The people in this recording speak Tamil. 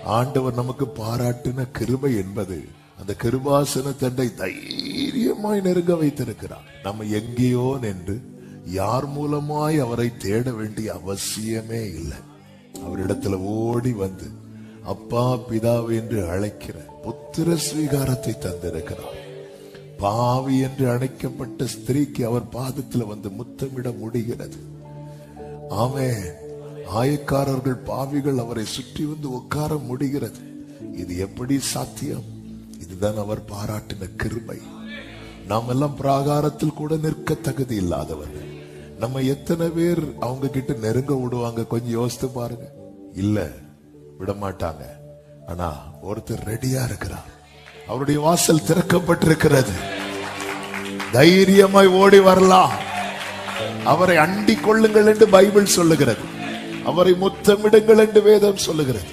ஆண்டவர் நமக்கு பாராட்டின கிருபை என்பது அந்த கிருபாசன தண்டை தைரியமாய் நெருங்க வைத்திருக்கிறார். நம்ம எங்கேயோ நின்று யார் மூலமாய் அவரை தேட வேண்டிய அவசியமே இல்லை. அவரிடத்துல ஓடி வந்து அப்பா பிதாவு என்று அழைக்கிற புத்திர ஸ்வீகாரத்தை தந்திருக்கிறார். பாவி என்று அழைக்கப்பட்ட ஸ்திரீக்கு அவர் பாதத்தில் வந்து முத்தமிட முடிகிறது. ஆமென். ஆயக்காரர்கள் பாவிகள் அவரை சுற்றி வந்து உட்கார முடிகிறது. இது எப்படி சாத்தியம்? இதுதான் அவர் பாராட்டின கிருபை. நாம் எல்லாம் பிராகாரத்தில் கூட நிற்க தகுதி இல்லாதவர்கள். நம்ம எத்தனை பேர் அவங்க கிட்ட நெருங்க விடுவாங்க? கொஞ்சம் யோசித்து பாருங்க. இல்ல, விட மாட்டாங்க. ஆனா ஒருத்தர் ரெடியா இருக்கிறார். அவருடைய வாசல் திறக்கப்பட்டிருக்கிறது. தைரியமாய் ஓடி வரலாம். அவரை அண்டிக் கொள்ளுங்கள் என்று பைபிள் சொல்லுகிறது. அவரை முத்தமிடுங்கள் என்று வேதம் சொல்லுகிறது.